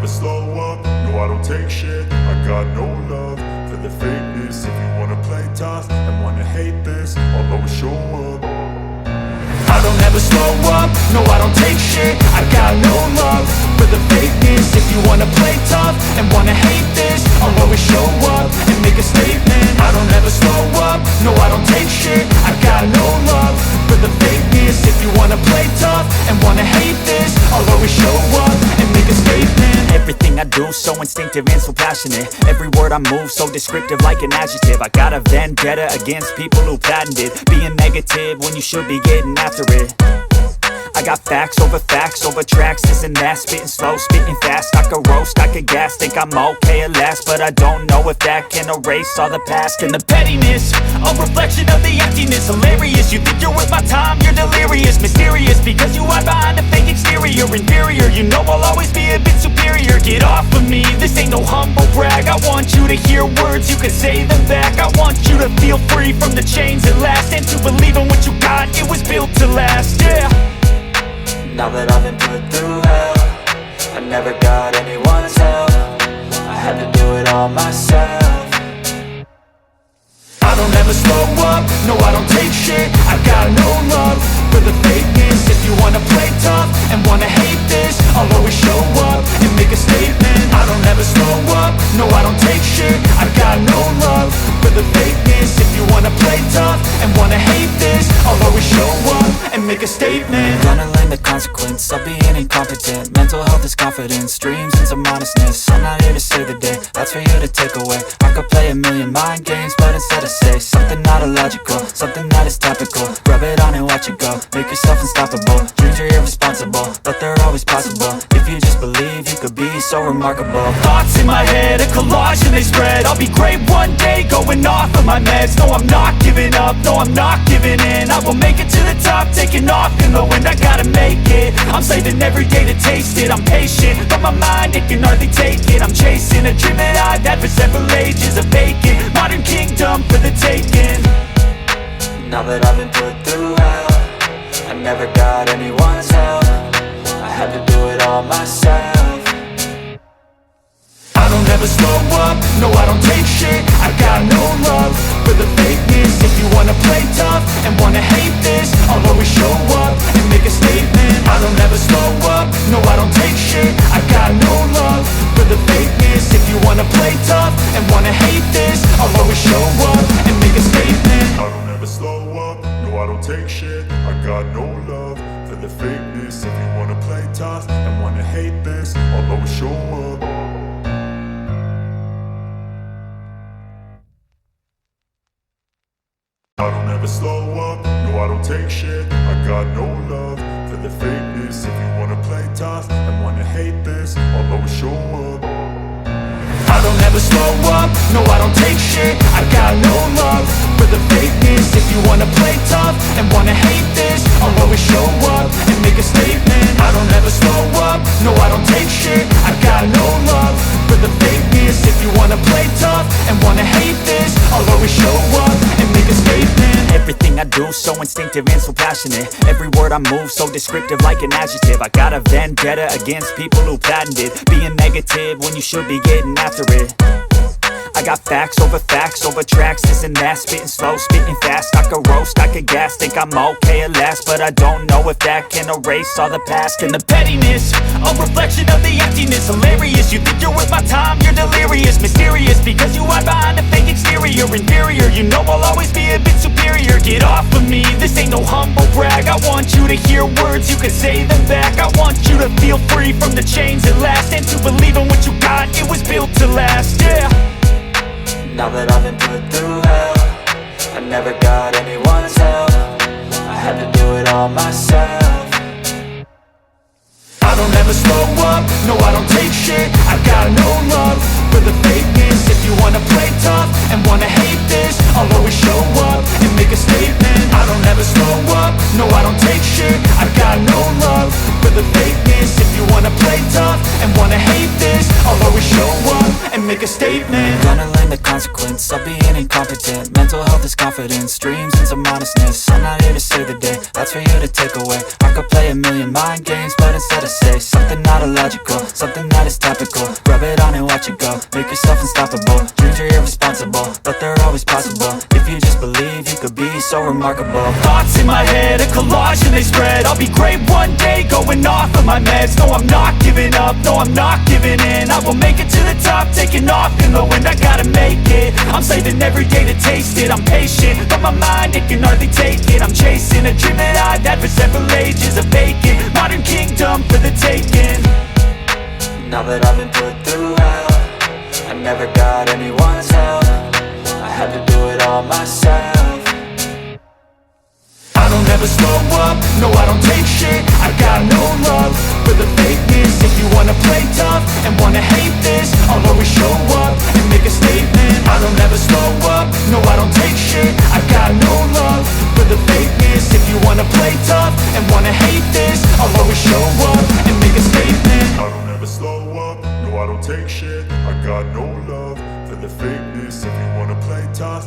never slow up, no I don't take shit. I got no love for the fakeness. If you wanna play tough and wanna hate this, I'll always show up. I don't ever slow up, no I don't take shit. I got no love for the fakeness. If you wanna play tough and wanna hate this, I'll always show up and make a statement. I don't ever slow up, no I don't take shit. I got no love for the fakeness. If you wanna play tough and wanna hate this, I'll always show up and make a statement. Everything I do so instinctive and so passionate. Every word I move so descriptive like an adjective. I got a vendetta against people who patented being negative when you should be getting after it. I got facts over tracks, this and that. Spitting slow, spitting fast. I could roast, I could gas. Think I'm okay at last, but I don't know if that can erase all the past. And the pettiness, a reflection of the emptiness. Hilarious, you think you're worth my time, you're delirious. Mysterious, because you hide behind a fake exterior. Inferior, you know I'll always be a bit superior. Get off of me, this ain't no humble brag. I want you to hear words, you can say them back. I want you to feel free from the chains at last, and to believe in what you got, it was built to last, yeah. Now that I've been put through hell, I never got anyone's help. I had to do it all myself. I don't ever slow up, no I don't take shit. I got no love for the fakeness. If you wanna play tough and wanna hate this, I'll always show up and make a statement. I don't ever slow up, no I don't take shit. I got no love for the fakeness. If you wanna play tough and wanna hate this, I'll always show up and make a statement. Gonna learn the consequence of being incompetent. Mental health is confidence, dreams and some honestness. I'm not here to save the day, that's for you to take away. I could play a million mind games, but instead I say something not illogical, something that is topical. Rub it on and watch it go, make yourself unstoppable. Dreams are irresponsible, but they're always possible. If you just believe, you could be so remarkable. Thoughts in my head, a collage and they spread. I'll be great one day, going off of my meds. No, I'm not giving up, no, I'm not giving in. I will make it to the top, taking off in the wind. I gotta make it, I'm saving every day to taste it. I'm patient, but my mind, it can hardly take it. I'm chasing a dream that I've had for several ages. A vacant, modern kingdom for the taking. Now that I've been put through hell, I never got anyone's help. I had to do it all myself. I don't ever slow up, no I don't take shit. I got no love for the fakeness. If you wanna play tough and wanna hate this, I'll always show up and make a statement. I don't ever slow up, no I don't take shit. I got no love for the fakeness. If you wanna play tough and wanna hate this, I'll always show up and make a statement. I don't ever slow up, no I don't take shit. I got no love for the fakeness. If you wanna play tough and wanna hate this, I'll always show up. I don't ever slow up, no I don't take shit. I got no love for the fakeness. If you wanna play tough and wanna hate this, I'll always show up. I don't ever slow up, no I don't take shit. I got no love for the fakeness. If you wanna play tough and wanna hate this, I'll always show up and make a statement. I don't ever slow up, no I don't take shit. I got no love for the fakeness. If you wanna play tough and wanna hate this, I'll always show up and make a statement. Everything I do so instinctive and so passionate. Every word I move so descriptive like an adjective. I got a vendetta against people who patented being negative when you should be getting after it. I got facts over tracks, this and that. Spitting slow, spitting fast. I could roast, I could gas. Think I'm okay at last, but I don't know if that can erase all the past. And the pettiness, a reflection of the emptiness. Hilarious, you think you're worth my time, you're delirious. Mysterious, because you hide behind a fake exterior. Inferior, you know I'll always be a bit superior. Get off of me, this ain't no humble brag. I want you to hear words, you can say them back. I want you to feel free from the chains at last, and to believe in what you got, it was built to last, yeah. Now that I've been put through hell, I never got anyone's help. I had to do it all myself. I don't ever slow up, no I don't take shit. I got no love for the fakeness. If you wanna play tough and wanna hate this, I'll always show up and make a statement. I don't ever slow up, no I don't take shit. I got no love for the fakeness. If you wanna play tough and wanna hate this, I'll always show up and make a statement. Gonna learn the consequence of being incompetent. Mental health is confidence, dreams and some honestness. I'm not here to save the day, that's for you to take away. I could play a million mind games, but instead I say something not illogical, something that is topical. Rub it on and watch it go, make yourself unstoppable. Dreams are irresponsible, but they're always possible. If you just believe, you could be so remarkable. Thoughts in my head, a collage and they spread. I'll be great one day, going off of my meds. No, I'm not giving up, no, I'm not giving in. I will make it to the top, taking off in the wind. I gotta make it, I'm saving every day to taste it. I'm patient, but my mind, it can hardly take it. I'm chasing a dream that I've had for several ages. A vacant, modern kingdom for the taking. Now that I've been put through hell, I never got anyone's help. I had to do it all myself. I don't ever slow up, no I don't take shit. I got no love for the fakeness. If you wanna play tough and wanna hate this, I'll always show up and make a statement. I don't ever slow up, no I don't take shit. I got no love for the fakeness. If you wanna play tough and wanna hate this, I'll always show up and make a statement. I don't ever slow up, no I don't take shit. I got no love for the fakeness. If you wanna play tough